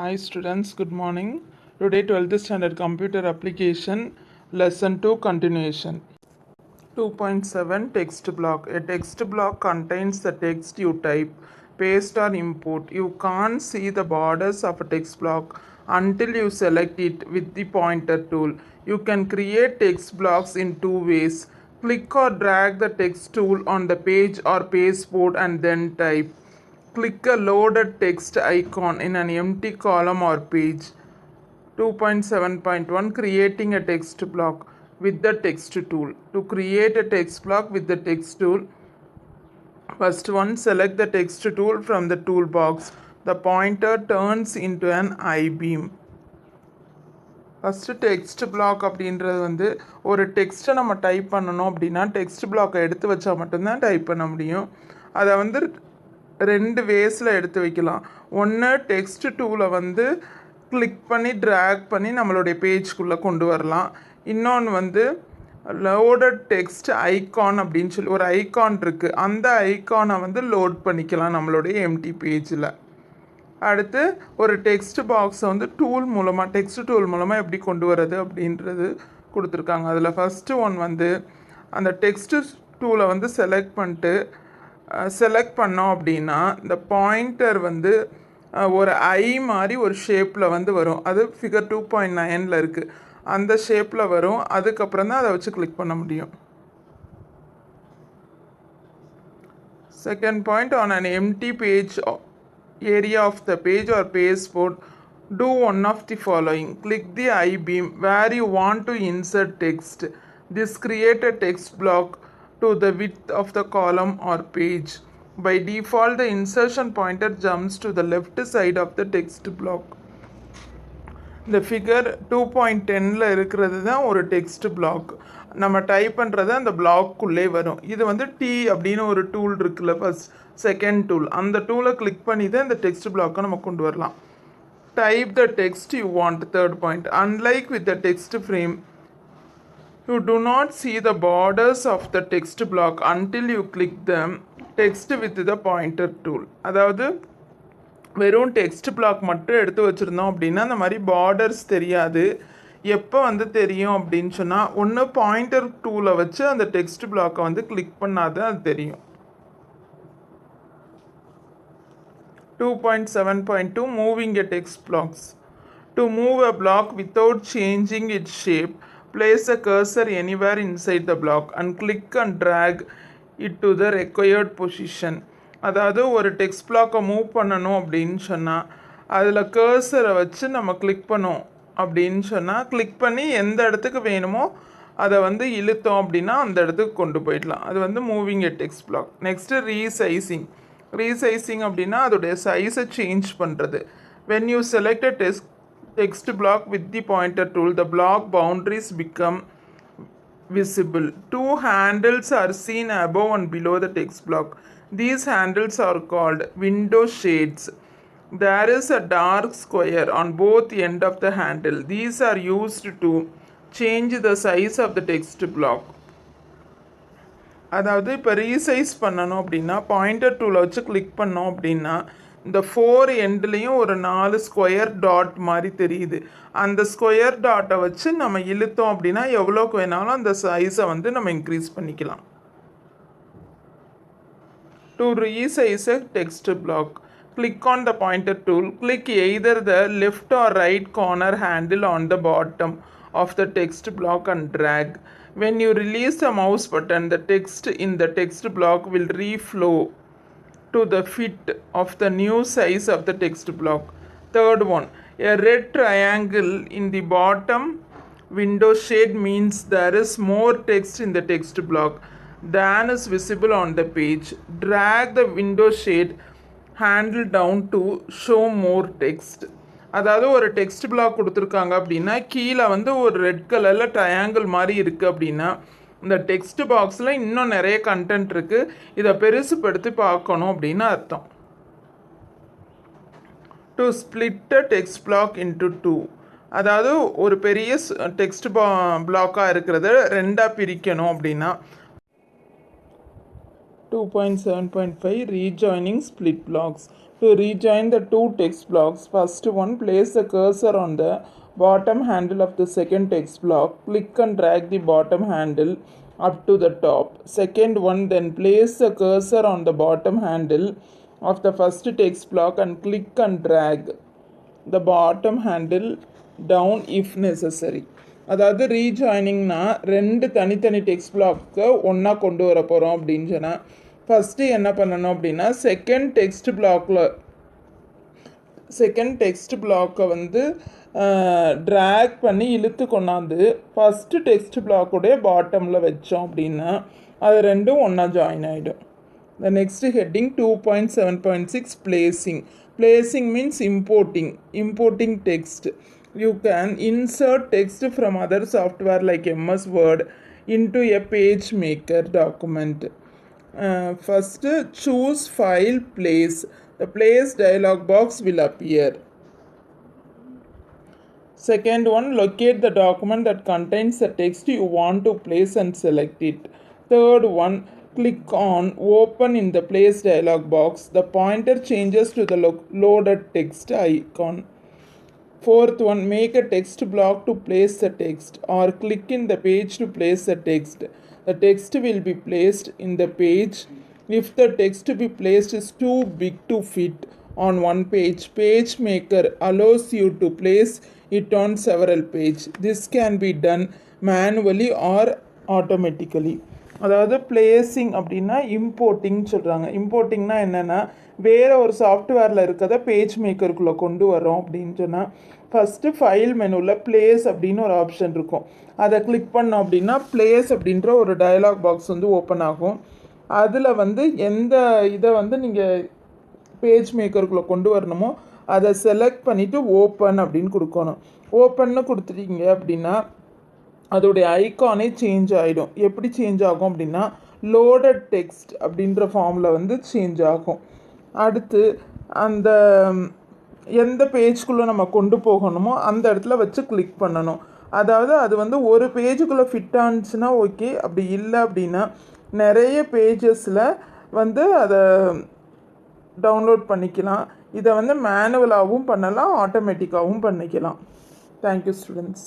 Hi students, good morning. Today 12th standard computer application lesson 2 continuation. 2.7 text block. A text block contains the text you type, paste or import. You can't see the borders of a text block until you select it with the pointer tool. You can create text blocks in two ways. Click or drag the text tool on the page or pasteboard and then type. Click a loaded text icon in an empty column or page. 2.7.1 Creating a text block with the text tool. To create a text block with the text tool, first one, select the text tool from the toolbox. The pointer turns into an I-beam. First text black அப்படின்றது வந்து ஒரு டெக்ஸ்ட்டை நம்ம type பண்ணணும் அப்படின்னா text பிளாக்கை எடுத்து வச்சா மட்டும்தான் டைப் பண்ண முடியும். அதை வந்து ரெண்டு வேஸில் எடுத்து வைக்கலாம். ஒன்று டெக்ஸ்ட் டூலை வந்து கிளிக் பண்ணி ட்ராக் பண்ணி நம்மளுடைய பேஜ்குள்ளே கொண்டு வரலாம். இன்னொன்று வந்து லோடட் டெக்ஸ்ட் ஐகான் அப்படின்னு சொல்லி ஒரு ஐகான் இருக்குது, அந்த ஐகானை வந்து லோட் பண்ணிக்கலாம் நம்மளுடைய எம்டி பேஜில். அடுத்து ஒரு டெக்ஸ்ட் பாக்ஸை வந்து டெக்ஸ்ட் டூல் மூலமாக எப்படி கொண்டு வரது அப்படின்றது கொடுத்துருக்காங்க. அதில் ஃபஸ்ட்டு ஒன் வந்து அந்த டெக்ஸ்ட் டூலை வந்து செலக்ட் பண்ணோம் அப்படின்னா இந்த பாயிண்டர் வந்து ஒரு ஐ மாதிரி ஒரு ஷேப்பில் வந்து வரும். அது ஃபிகர் 2.9 இருக்குது. அந்த ஷேப்பில் வரும். அதுக்கப்புறம் தான் அதை வச்சு கிளிக் பண்ண முடியும். Second point, on an empty page area of the page or pasteboard, do one of the following. Click the I-beam where you want to insert text. This create a text block to the width of the column or page. By default, the insertion pointer jumps to the left side of the text block. இந்த figure 2.10 இருக்கிறது தான் ஒரு text black. நம்ம type பண்ணுறது அந்த பிளாக்குள்ளே வரும். இது வந்து அப்படின்னு ஒரு டூல் இருக்குல்ல, ஃபஸ்ட் செகண்ட் டூல், அந்த டூலை கிளிக் பண்ணி தான் இந்த டெக்ஸ்ட் பிளாக்கை நம்ம கொண்டு வரலாம். Type the text you want. Third point, unlike with the text frame, you do not see the borders of the text block until you click the text with the pointer tool. அதாவது வெறும் text black மட்டும் எடுத்து வச்சுருந்தோம் அப்படின்னா அந்த மாதிரி borders தெரியாது. எப்போ வந்து தெரியும் அப்படின்னு சொன்னால், ஒன்று பாயிண்டர் டூலை வச்சு அந்த டெக்ஸ்ட் பிளாக்கை வந்து கிளிக் பண்ணாத அது தெரியும். 2.7.2 Moving a text blocks. To move a block without changing its shape, place a cursor anywhere inside the block and click and drag it to the required position. அதாவது ஒரு டெக்ஸ்ட் பிளாக்கை move பண்ணணும் அப்படின்னு சொன்னால் அதில் கர்சரை வச்சு நம்ம கிளிக் பண்ணோம் அப்படின்னு சொன்னால் கிளிக் பண்ணி எந்த இடத்துக்கு வேணுமோ அதை வந்து இழுத்தோம் அப்படின்னா அந்த இடத்துக்கு கொண்டு போயிடலாம். அது வந்து மூவிங் எ டெக்ஸ்ட் பிளாக். நெக்ஸ்ட்டு ரீசைசிங் அப்படின்னா அதோடைய சைஸை சேஞ்ச் பண்ணுறது. When you select a text block with the pointer tool, the block boundaries become visible. Two handles are seen above and below the text block. These handles are called window shades. There is a dark square on both ends of the handle. These are used to change the size of the text block. அதாவது இப்போ resize பண்ணணும் அப்படின்னா pointer டூலை வச்சு click பண்ணோம் அப்படின்னா இந்த 4 எண்ட்லேயும் ஒரு 4 ஸ்கொயர் டாட் மாதிரி தெரியுது. அந்த ஸ்கொயர் டாட்டை வச்சு நம்ம இழுத்தோம் அப்படின்னா எவ்வளோக்கு வேணாலும் அந்த சைஸை வந்து நம்ம இன்க்ரீஸ் பண்ணிக்கலாம். To resize a text block, click on the pointer tool. Click either the left or right corner handle on the bottom of the text block and drag. When you release the mouse button, the text in the text block will reflow to the fit of the new size of the text block. Third one, a red triangle in the bottom window shade means there is more text in the text block than is visible on the page. Drag the window shade handle down to show more text. அதாவது ஒரு text black கொடுத்துருக்காங்க அப்படின்னா கீழே வந்து ஒரு red கலரில் triangle மாதிரி இருக்குது அப்படின்னா இந்த டெக்ஸ்ட் பாக்ஸில் இன்னும் நிறைய கண்டென்ட் இருக்குது, இதை பெருசுப்படுத்தி பார்க்கணும் அப்படின்னு அர்த்தம். To split a text black into 2, அதாவது ஒரு பெரிய டெக்ஸ்ட் பிளாக்காக இருக்கிறத ரெண்டாக பிரிக்கணும் அப்படின்னா 2.7.5 Rejoining split blocks. To rejoin the two text blocks, first one, place the cursor on the bottom handle of the second text block. Click and drag the bottom handle up to the top. Second one, then place the cursor on the bottom handle of the first text block and click and drag the bottom handle down if necessary. அதாவது ரீஜாயினிங்னா ரெண்டு தனித்தனி text block ஒன்றா கொண்டு வர போகிறோம் அப்படின்னு சொன்னால் first என்ன பண்ணணும் அப்படின்னா செகண்ட் டெக்ஸ்ட் பிளாக்கை வந்து ட்ராக் பண்ணி இழுத்து கொண்டாந்து ஃபஸ்ட்டு டெக்ஸ்ட் பிளாக்குடைய பாட்டமில் வச்சோம் அப்படின்னா அது ரெண்டும் ஒன்றா ஜாயின் ஆகிடும். The next heading 2.7.6 placing. Placing means importing text. You can insert text from other software like MS Word into a PageMaker document. First, choose file place. The place dialog box will appear. Second one, locate the document that contains the text you want to place and select it. Third one, click on open in the place dialog box. The pointer changes to the loaded text icon. Fourth one, make a text block to place the text or click in the page to place the text. The text will be placed in the page. If the text to be placed is too big to fit on one page, PageMaker allows you to place it on several pages. This can be done manually or automatically. அதாவது placing அப்படின்னா importing சொல்கிறாங்க. இம்போர்ட்டிங்னா என்னென்னா வேறு ஒரு சாஃப்ட்வேரில் இருக்கிறத page மேக்கருக்குள்ளே கொண்டு வரோம் அப்படின்னு சொன்னால் ஃபஸ்ட்டு ஃபைல் மெனுவில் பிளேஸ் அப்படின்னு ஒரு ஆப்ஷன் இருக்கும். அதை கிளிக் பண்ணோம் அப்படின்னா பிளேஸ் அப்படின்ற ஒரு டயலாக் பாக்ஸ் வந்து ஓப்பன் ஆகும். அதில் வந்து எந்த இதை வந்து நீங்கள் பேஜ் மேக்கருக்குள்ளே கொண்டு வரணுமோ அதை செலக்ட் பண்ணிவிட்டு ஓப்பன் அப்படின்னு கொடுக்கணும். ஓப்பன்னு கொடுத்துட்டீங்க அப்படின்னா அதோடைய ஐக்கானே சேஞ்ச் ஆகிடும். எப்படி சேஞ்ச் ஆகும் அப்படின்னா லோடட் டெக்ஸ்ட் அப்படின்ற ஃபார்மில் வந்து சேஞ்ச் ஆகும். அடுத்து அந்த எந்த பேஜ்குள்ளே நம்ம கொண்டு போகணுமோ அந்த இடத்துல வச்சு கிளிக் பண்ணணும். அதாவது அது வந்து ஒரு பேஜுக்குள்ளே ஃபிட் ஆனிச்சுன்னா ஓகே, அப்படி இல்லை அப்படின்னா நிறைய பேஜஸில் வந்து அதை டவுன்லோட் பண்ணிக்கலாம். இதை வந்து மேனுவலாகவும் பண்ணலாம், ஆட்டோமேட்டிக்காகவும் பண்ணிக்கலாம். Thank you students.